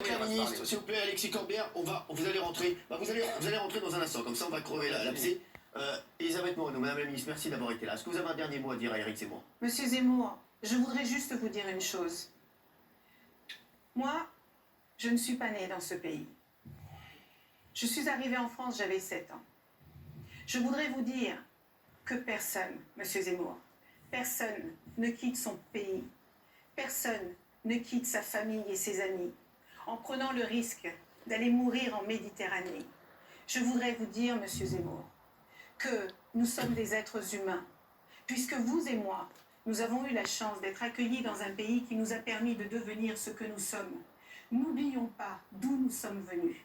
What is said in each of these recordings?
Madame la ministre, s'il vous plaît, Alexis Corbière, vous allez rentrer. Vous allez rentrer dans un instant, comme ça on va crever l'abcès. Elisabeth Moreno, Madame la ministre, merci d'avoir été là. Est-ce que vous avez un dernier mot à dire à Éric Zemmour? Monsieur Zemmour, je voudrais juste vous dire une chose. Moi, je ne suis pas née dans ce pays. Je suis arrivée en France, j'avais 7 ans. Je voudrais vous dire que personne, Monsieur Zemmour, personne ne quitte son pays. Personne ne quitte sa famille et ses amis en prenant le risque d'aller mourir en Méditerranée. Je voudrais vous dire, Monsieur Zemmour, que nous sommes des êtres humains, puisque vous et moi, nous avons eu la chance d'être accueillis dans un pays qui nous a permis de devenir ce que nous sommes. N'oublions pas d'où nous sommes venus.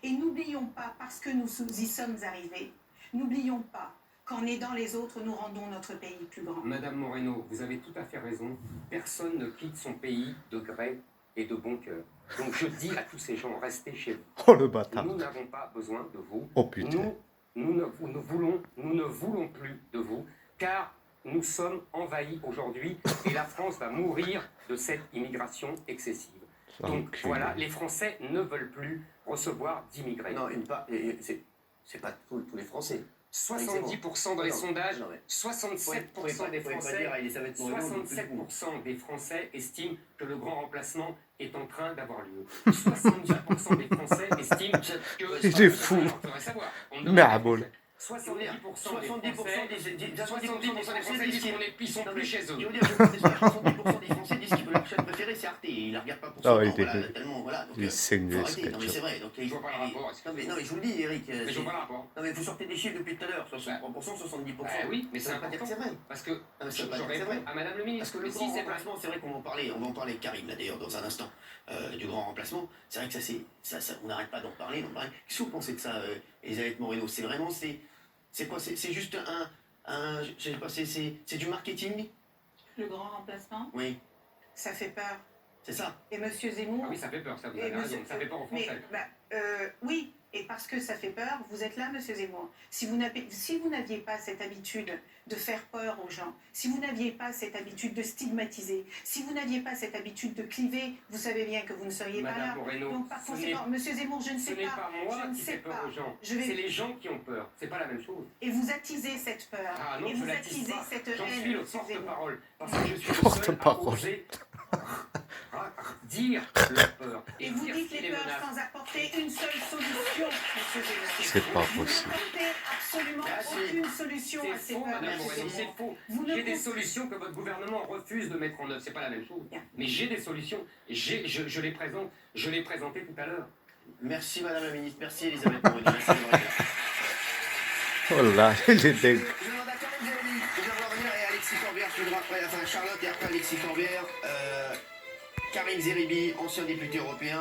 Et n'oublions pas, parce que nous y sommes arrivés, n'oublions pas qu'en aidant les autres, nous rendons notre pays plus grand. Madame Moreno, vous avez tout à fait raison. Personne ne quitte son pays de gré et de bon cœur. Donc je dis à tous ces gens, restez chez vous. Oh le bâtard. Nous n'avons pas besoin de vous. Oh putain. Nous ne voulons plus de vous, car nous sommes envahis aujourd'hui et la France va mourir de cette immigration excessive. Donc voilà, les Français ne veulent plus recevoir d'immigrés. Non, c'est pas tous les Français. 70% dans les sondages, 67% des Français, Elisabeth Moreno, 67% des Français estiment que le grand remplacement est en train d'avoir lieu. 70% des Français estiment que... Il est fou. On devrait savoir. Merde. 70% des Français disent qu'ils sont plus chez eux. Je veux dire, 70% des Français disent que leur chaîne préférée c'est Arte. Ils la regardent pas pour ça. Ah, il est tellement, voilà. il est saigné, Faut ce arrêter. Non mais c'est ketchup. vrai. Donc, Je vois pas le rapport. non mais je vous le dis, Eric. Mais je vois pas le rapport. Non mais vous sortez des chiffres depuis tout à l'heure. 63%, 70%. Oui, mais ça c'est veut pas dire que c'est vrai. Parce que Ah, mais je ça veut pas dire que c'est réponds vrai. à Madame le Parce ministre. que le Si grand c'est vrai. remplacement, c'est vrai qu'on va en parler. On va en parler avec Karim là d'ailleurs dans un instant du grand remplacement. C'est vrai que ça, on n'arrête pas d'en parler. Qu'est-ce que vous pensez de ça, Elisabeth Moreno? C'est vraiment c'est quoi? C'est juste je sais pas. C'est du marketing? Le grand remplacement, Oui, ça fait peur. c'est ça. Et Monsieur Zemmour... Ah oui, ça fait peur, ça vous Et avez monsieur- raison. Ça fait peur aux Mais, Français. oui, et parce que ça fait peur, vous êtes là, Monsieur Zemmour. Si vous n'aviez pas cette habitude de faire peur aux gens, si vous n'aviez pas cette habitude de stigmatiser, si vous n'aviez pas cette habitude de cliver, vous savez bien que vous ne seriez pas là. Madame Moreno, Donc par ce conséquent, Monsieur Zemmour, je ne ce sais n'est pas. pas moi je ne qui sais fais peur pas. aux gens. Je vais- C'est les gens qui ont peur. C'est pas la même chose. Et vous attisez cette peur. Ah non, et je vous l'attise attisez pas. cette J'en haine. suis le Monsieur Zemmour. porte-parole. Parce que je suis le seul à Porte-parole. oser dire leur peur. Et vous dire dites ce qui les les peurs menace. sans apporter une seule solution, Monsieur Zemmour. C'est pas Vous possible. n'apportez absolument Ah, c'est- aucune solution à C'est ces faux, peurs, Madame Monsieur Moreno, c'est Zemmour. faux. Vous ne J'ai des comprenez- solutions que votre gouvernement refuse de mettre en œuvre. C'est pas la même chose. Bien. Mais j'ai des solutions. Je les présente. Je l'ai présenté tout à l'heure. Merci Madame la ministre. Merci Elisabeth Moreno. Merci d'avoir été là. Oh là, il est dégueu. Je demande à Karim Zeribi de bien revenir et Alexis Corbière suivra après, enfin Charlotte et après Alexis Corbière. Karim Zeribi, ancien député européen.